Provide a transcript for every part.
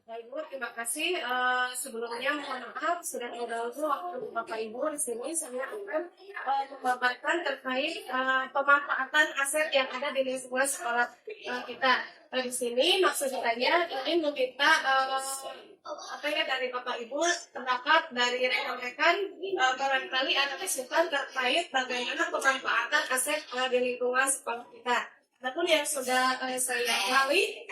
Baik, Ibu, terima kasih. Sebelumnya mohon maaf sudah mengganggu waktu Bapak Ibu di sini. Saya akan memaparkan terkait pemanfaatan aset yang ada di lingkungan sekolah kita. Di sini maksud saya ingin meminta dari Bapak Ibu pendapat dari rekan-rekan barangkali ada masukan terkait bagaimana pemanfaatan aset di lingkungan sekolah kita. Adapun yang sudah saya lalui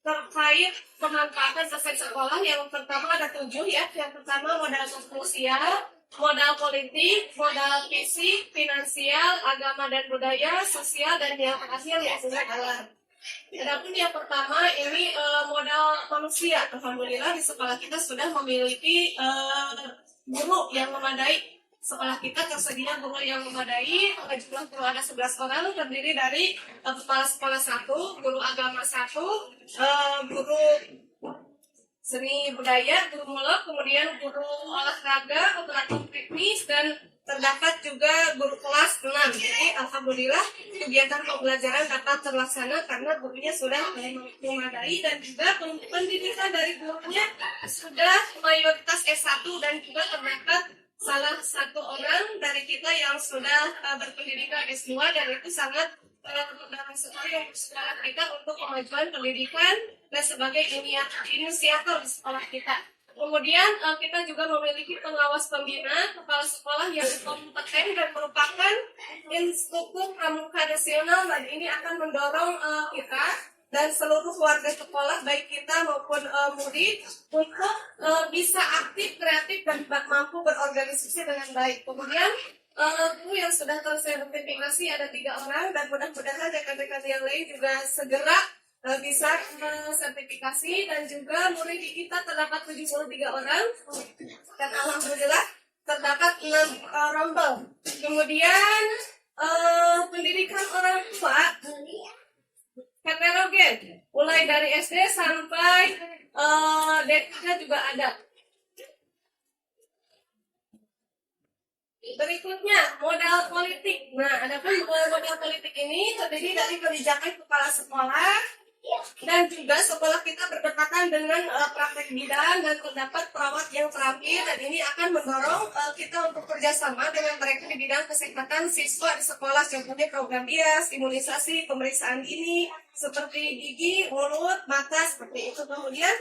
terkait pemanfaatan aset sekolah, yang pertama ada 7 ya. Yang pertama modal sosial, modal politik, modal fisik, finansial, agama dan budaya, sosial, dan yang terakhir lingkungan alam. Adapun yang pertama ini modal manusia. Alhamdulillah di sekolah kita sudah memiliki guru yang memadai. Sekolah kita tersedia guru yang memadai, jumlah guru ada 11 orang, terdiri dari kepala sekolah 1, guru agama 1, guru seni budaya, guru mulak, kemudian guru olahraga, operator teknis, dan terdapat juga guru kelas 6. Jadi alhamdulillah kegiatan pembelajaran dapat terlaksana karena gurunya sudah memadai, dan juga pendidikan dari gurunya sudah mayoritas S1, dan juga terdapat salah satu orang dari kita yang sudah berpendidikan S2, dan itu sangat mendorong sekali sekolah kita untuk kemajuan pendidikan dan sebagai inisiator di sekolah kita. Kemudian kita juga memiliki pengawas pembina, kepala sekolah yang kompeten dan merupakan instruktur pramuka nasional, dan ini akan mendorong kita dan seluruh warga sekolah, baik kita maupun murid, untuk bisa aktif, kreatif, dan mampu berorganisasi dengan baik. Kemudian guru yang sudah tersertifikasi ada 3 orang, dan mudah-mudahan rekan-rekan yang lain juga segera bisa sertifikasi, dan juga murid kita terdapat 73 orang, dan alhamdulillah terdapat 6 rombel. Kemudian pendidikan orang tua heterogen, mulai dari SD sampai D3 juga ada. Berikutnya modal politik. Nah, adapun modal politik ini terdiri dari kebijakan kepala sekolah, dan juga sekolah kita berdekatan dengan praktek bidan, dan terdapat perawat yang terampil, dan ini akan mendorong kita untuk kerjasama dengan mereka di bidang kesehatan siswa di sekolah, contohnya program BIAS, imunisasi, pemeriksaan dini seperti gigi, mulut, mata, seperti itu. Kemudian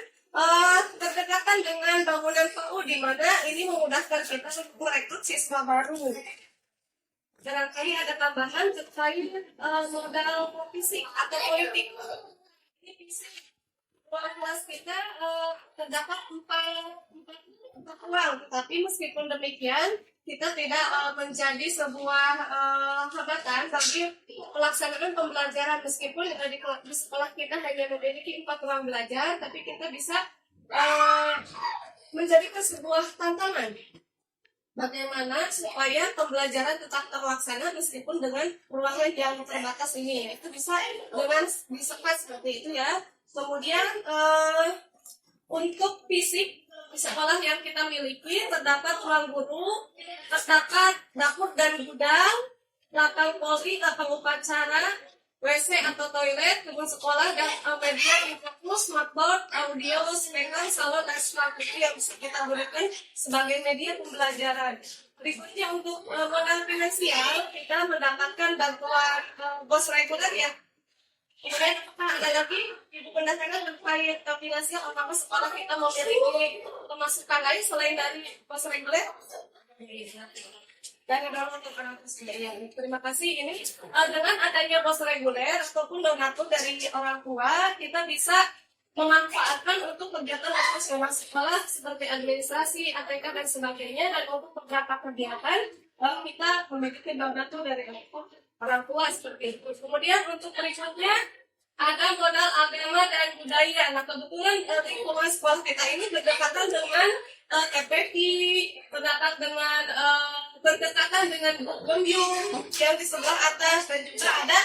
berdekatan dengan bangunan PAUD, di mana ini memudahkan kita untuk merekrut siswa baru. Barangkali ada tambahan terkait modal fisik atau politik. Ruang kelas kita terdapat 4 ruang, tetapi meskipun demikian kita tidak menjadi sebuah hambatan bagi pelaksanaan pembelajaran. Meskipun di sekolah kita hanya memiliki 4 ruang belajar, tapi kita bisa menjadikan sebuah tantangan bagaimana supaya pembelajaran tetap terlaksana meskipun dengan ruangan yang terbatas ini. Itu bisa dengan disekat seperti itu ya. Kemudian untuk fisik di sekolah yang kita miliki terdapat ruang guru, terdapat dapur dan gudang, lapang poli, lapang upacara, WC atau toilet, gedung sekolah, dan media infocus, smartboard, audio, speaker, salon, dan smart TV yang bisa kita gunakan sebagai media pembelajaran. Berikutnya untuk modal finansial, kita mendapatkan bantuan bos reguler ya. Kemudian ada lagi ibu pendatangan terkait finansial, apakah sekolah kita memiliki pemasukan lain selain dari bos reguler? Dari dorong untuk orang tua. Terima kasih. Ini dengan adanya bos reguler ataupun donatur dari orang tua, kita bisa memanfaatkan untuk kegiatan operasional sekolah seperti administrasi, ATK, dan sebagainya. Dan untuk beberapa kegiatan kita memiliki donatur dari orang tua seperti itu. Kemudian untuk berikutnya ada modal agama dan budaya. Nah, kebetulan lingkungan sekolah kita ini berdekatan dengan TPI, terdapat dengan berdekatan dengan Gembyung yang di sebelah atas, dan juga ada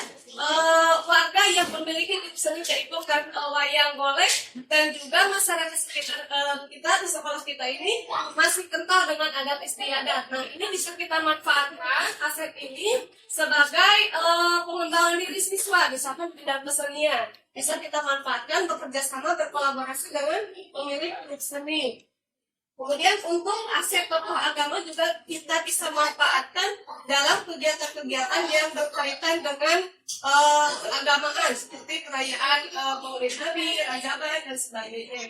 warga yang memiliki seni yaitu kan wayang golek, dan juga masyarakat sekitar kita di sekolah kita ini masih kental dengan adat istiadat. Nah, ini bisa kita manfaatkan aset ini sebagai pengembangan diri siswa, misalkan bidang kesenian bisa kita manfaatkan bekerja sama berkolaborasi dengan pemilik grup seni. Kemudian untuk aset tokoh agama juga kita bisa manfaatkan dalam kegiatan-kegiatan yang berkaitan dengan keagamaan seperti perayaan Maulid Nabi, Rajaban, dan sebagainya.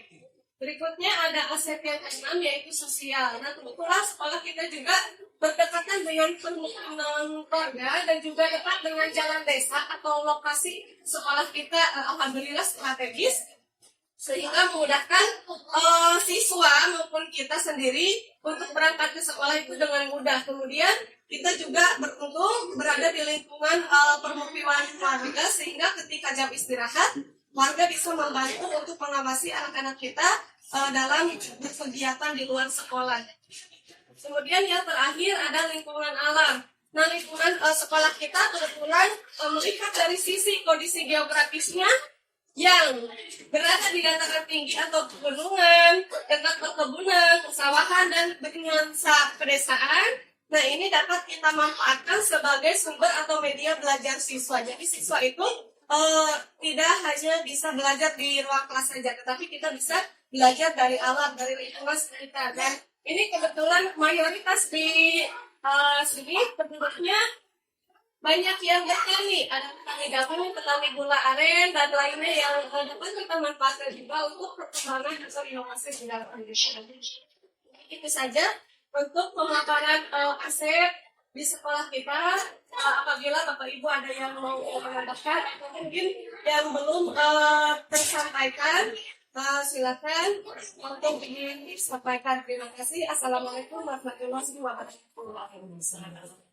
Berikutnya ada aset yang keenam yaitu sosial. Nah, kebetulan sekolah kita juga berdekatan dengan permukiman warga dan juga dekat dengan jalan desa atau lokasi sekolah kita alhamdulillah strategis, sehingga memudahkan siswa maupun kita sendiri untuk berangkat ke sekolah itu dengan mudah. Kemudian kita juga beruntung berada di lingkungan permukiman warga, sehingga ketika jam istirahat warga bisa membantu untuk mengawasi anak-anak kita dalam kegiatan di luar sekolah. Kemudian yang terakhir ada lingkungan alam. Nah, lingkungan sekolah kita kebetulan melihat dari sisi kondisi geografisnya yang berada di dataran tinggi atau pegunungan, dekat perkebunan, persawahan, dan bernuansa pedesaan. Nah, ini dapat kita manfaatkan sebagai sumber atau media belajar siswa. Jadi siswa itu tidak hanya bisa belajar di ruang kelas saja, tetapi kita bisa belajar dari alam, dari lingkungan sekitar. Dan ini kebetulan mayoritas di sini penduduknya banyak yang bertani, ada petani gabung, petani gula aren, dan lainnya yang dapat kita manfaatkan juga untuk perkembangan atau inovasi di dalam pendidikan. Itu saja untuk pemaparan aset di sekolah kita. Apabila Bapak Ibu ada yang mau menambahkan atau mungkin yang belum tersampaikan, silakan untuk disampaikan. Terima kasih. Assalamualaikum warahmatullahi wabarakatuh.